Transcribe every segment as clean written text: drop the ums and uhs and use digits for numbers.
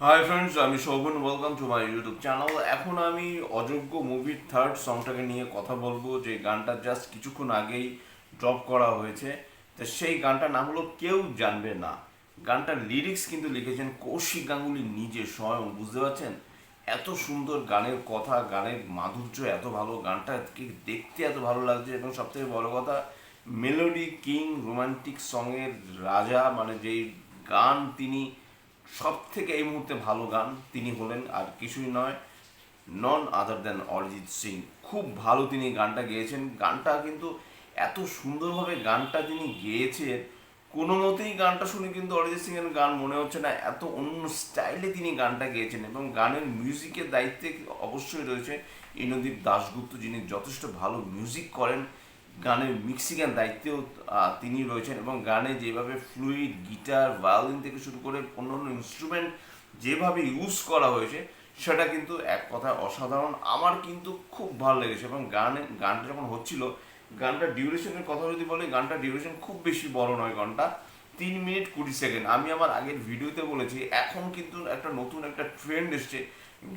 High friends, আমি Shovan. Welcome to my YouTube channel. এখন আমি অযোগ্য মুভির থার্ড সংটাকে নিয়ে কথা বলবো, যে গানটা জাস্ট কিছুক্ষণ আগেই ড্রপ করা হয়েছে। তো সেই গানটার নাম হলো কেউ জানবে না। গানটার লিরিক্স কিন্তু লিখেছেন কৌশিক গাঙ্গুলি নিজে স্বয়ং, বুঝতে পারছেন? এত সুন্দর গানের কথা, গানের মাধুর্য এত ভালো, গানটাকে দেখতে এত ভালো লাগছে, এবং সবথেকে বড় কথা, মেলোডি কিং, রোমান্টিক সঙের রাজা, মানে যেই গান তিনি সব থেকে এই মুহূর্তে ভালো গান তিনি হলেন আর কিছুই নয়, নন আদার দেন অরিজিৎ সিং। খুব ভালো তিনি গানটা গেয়েছেন। গানটা কিন্তু এত সুন্দরভাবে গানটা তিনি গেয়েছেন, কোনো মতেই গানটা শুনে কিন্তু অরিজিৎ সিং এর গান মনে হচ্ছে না। এত অন্য স্টাইলে তিনি গানটা গেয়েছেন, এবং গানের মিউজিকের দায়িত্বে অবশ্যই রয়েছে ইন্দ্রদীপ দাশগুপ্ত, যিনি যথেষ্ট ভালো মিউজিক করেন। গানের মিক্সিংয়ের দায়িত্বেও তিনি রয়েছেন, এবং গানে যেভাবে ফ্লুইড গিটার, ভায়োলিন থেকে শুরু করে অন্যান্য ইনস্ট্রুমেন্ট যেভাবে ইউজ করা হয়েছে, সেটা কিন্তু এক কথায় অসাধারণ। আমার কিন্তু খুব ভালো লেগেছে। এবং গানটা যখন হচ্ছিল, গানটার ডিউরেশনের কথা যদি বলি, গানটার ডিউরেশন খুব বেশি বড় নয়, ঘন্টা 3 মিনিট 20 সেকেন্ড। আমি আমার আগের ভিডিওতে বলেছি, এখন কিন্তু একটা নতুন একটা ট্রেন্ড এসছে,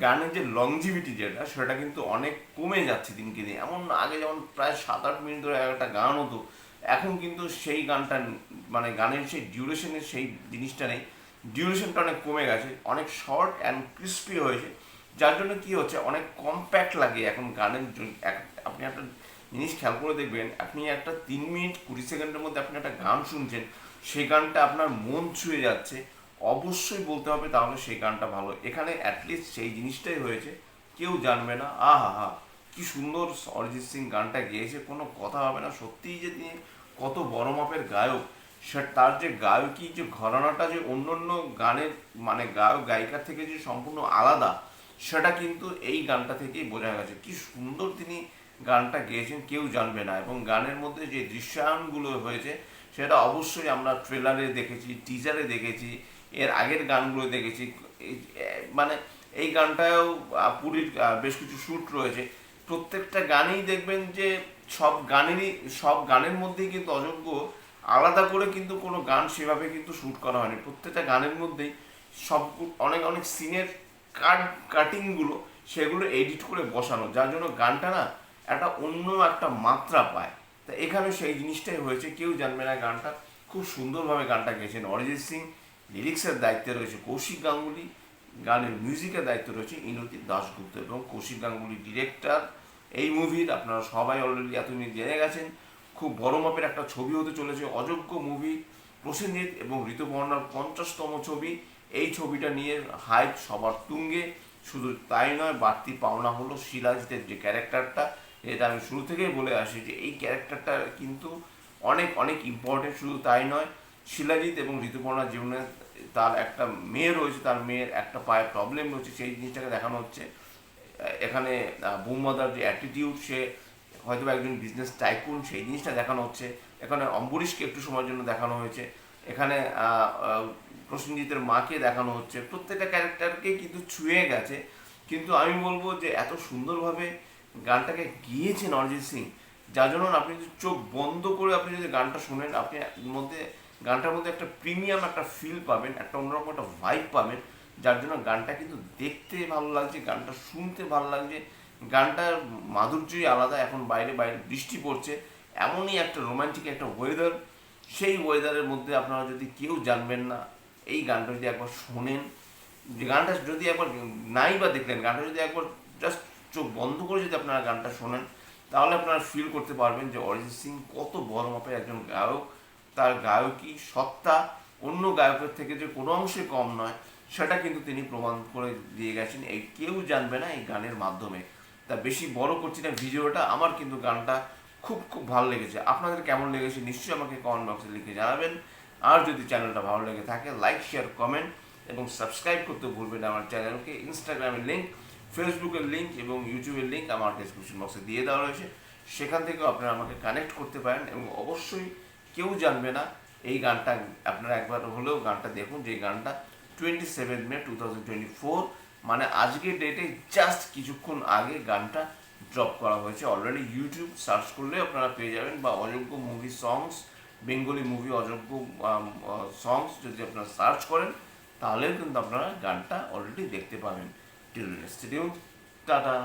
গানের যে লংজিভিটি যেটা, সেটা কিন্তু অনেক কমে যাচ্ছে দিনকে দিন। এমন আগে যেমন প্রায় 7-8 মিনিট ধরে একটা গান হতো, এখন কিন্তু সেই গানটা, মানে গানের সেই ডিউরেশনের সেই জিনিসটা নেই। ডিউরেশনটা অনেক কমে গেছে, অনেক শর্ট অ্যান্ড ক্রিস্পি হয়েছে। যার জন্য কি হচ্ছে, অনেক কম্প্যাক্ট লাগে এখন গানের আপনি একটা জিনিস খেয়াল করে দেখবেন, আপনি একটা 3 মিনিট 20 সেকেন্ডের মধ্যে আপনি একটা গান শুনছেন, সেই গানটা আপনার মন ছুঁয়ে যাচ্ছে, অবশ্যই বলতে হবে তাহলে সেই গানটা ভালো। এখানে অ্যাটলিস্ট সেই জিনিসটাই হয়েছে। কেউ জানবে না, আহা হা, কি সুন্দর অরিজিৎ সিং গানটা গেয়েছে, কোনো কথা হবে না। সত্যিই যে তিনি কত বড় মাপের গায়ক, সে তার যে গায়কী যে ঘরানাটা যে অন্য অন্য গানের, মানে গায়ক গায়িকার থেকে যে সম্পূর্ণ আলাদা, সেটা কিন্তু এই গানটা থেকেই বোঝা গেছে। কি সুন্দর তিনি গানটা গেয়েছেন, কেউ জানবে না। এবং গানের মধ্যে যে দৃশ্যায়নগুলো হয়েছে, সেটা অবশ্যই আমরা ট্রেলারে দেখেছি, টিজারে দেখেছি, এর আগের গানগুলো দেখেছি। মানে এই গানটাও পুরীর বেশ কিছু শ্যুট রয়েছে। প্রত্যেকটা গানেই দেখবেন যে সব গানের মধ্যেই কিন্তু অযোগ্য আলাদা করে কিন্তু কোনো গান সেভাবে কিন্তু শ্যুট করা হয়নি। প্রত্যেকটা গানের মধ্যেই সব অনেক অনেক সিনের কাটিংগুলো, সেগুলো এডিট করে বসানো, যার জন্য গানটা না একটা অন্য একটা মাত্রা পায়। তা এখানে সেই জিনিসটাই হয়েছে। কেউ জানবে না গানটা খুব সুন্দরভাবে গানটা গেয়েছেন অরিজিৎ সিং। লিরিক্সের দায়িত্বে রয়েছে কৌশিক গাঙ্গুলি, গানের মিউজিকের দায়িত্ব রয়েছে ইন্দ্রজিৎ দাশগুপ্ত, এবং কৌশিক গাঙ্গুলি ডিরেক্টর এই মুভির। আপনারা সবাই অলরেডি এতদিন জেনে গেছেন, খুব বড় মাপের একটা ছবি হতে চলেছে অযোগ্য মুভি। প্রসেনজিৎ এবং ঋতুপর্ণার 50তম ছবি। এই ছবিটা নিয়ে হাইপ সবার তুঙ্গে। শুধু তাই নয়, বাড়তি পাওনা হলো শিলাজিতের যে ক্যারেক্টারটা, এটা আমি শুরু থেকেই বলে আসি যে এই ক্যারেক্টারটা কিন্তু অনেক অনেক ইম্পর্টেন্ট। শুধু তাই নয়, শিলাজিৎ এবং ঋতুপর্ণার জীবনে তার একটা মেয়ে রয়েছে, তার মেয়ের একটা পায়ে প্রবলেম রয়েছে, সেই জিনিসটাকে দেখানো হচ্ছে এখানে। বৌমাদার যে অ্যাটিটিউড, সে হয়তো একজন বিজনেস টাইকুন, সেই জিনিসটা দেখানো হচ্ছে এখানে। অম্বরীশকে একটু সময়ের জন্য দেখানো হয়েছে এখানে। প্রসেনজিতের মাকে দেখানো হচ্ছে। প্রত্যেকটা ক্যারেক্টারকে কিন্তু ছুঁয়ে গেছে। কিন্তু আমি বলবো যে এত সুন্দরভাবে গানটাকে গিয়েছেন অরিজিৎ সিং, যার জন্য আপনি যদি চোখ বন্ধ করে আপনি যদি গানটা শোনেন, আপনি মধ্যে গানটার মধ্যে একটা প্রিমিয়াম একটা ফিল পাবেন, একটা অন্যরকম একটা ভাইব পাবেন। যার জন্য গানটা কিন্তু দেখতে ভালো লাগছে, গানটা শুনতে ভালো লাগছে। গানটার মাধুর্যই আলাদা। এখন বাইরে বাইরে বৃষ্টি পড়ছে, এমনই একটা রোমান্টিক একটা ওয়েদার। সেই ওয়েদারের মধ্যে আপনারা যদি কেউ জানবেন না, এই গানটা যদি একবার শোনেন, যে গানটা যদি একবার নাই বা দেখলেন, গানটা যদি একবার জাস্ট চোখ বন্ধ করে যদি আপনারা গানটা শোনেন, তাহলে আপনারা ফিল করতে পারবেন যে অরিজিৎ সিং কত বড় মাপের একজন গায়ক। তার গায়কী সত্তা অন্য গায়কের থেকে যে কোনো অংশে কম নয়, সেটা কিন্তু তিনি প্রমাণ করে দিয়ে গেছেন এই কেউ জানবে না এই গানের মাধ্যমে। তা বেশি বড় করছি না ভিডিওটা, আমার কিন্তু গানটা খুব খুব ভালো লেগেছে। আপনাদের কেমন লেগেছে নিশ্চয়ই আমাকে কমেন্ট বক্সে লিখে জানাবেন। আর যদি চ্যানেলটা ভালো লেগে থাকে, লাইক শেয়ার কমেন্ট এবং সাবস্ক্রাইব করতে ভুলবেন না আমার চ্যানেলকে। ইনস্টাগ্রামের লিঙ্ক, ফেসবুকের লিঙ্ক এবং ইউটিউবের লিঙ্ক আমার ডেসক্রিপশন বক্সে দিয়ে দেওয়া রয়েছে। সেখান থেকেও আপনারা আমাকে কানেক্ট করতে পারেন। এবং অবশ্যই কেউ জানবে না এই গানটা আপনারা একবার হলেও গানটা দেখুন, যে গানটা 27 মে 2024, মানে আজকের ডেটে জাস্ট কিছুক্ষণ আগে গানটা ড্রপ করা হয়েছে। অলরেডি ইউটিউব সার্চ করলে আপনারা পেয়ে যাবেন, বা অযোগ্য মুভি সংস, বেঙ্গলি মুভি অযোগ্য সংস যদি আপনারা সার্চ করেন, তাহলেও কিন্তু আপনারা গানটা অলরেডি দেখতে পাবেন। Till stadium, tata.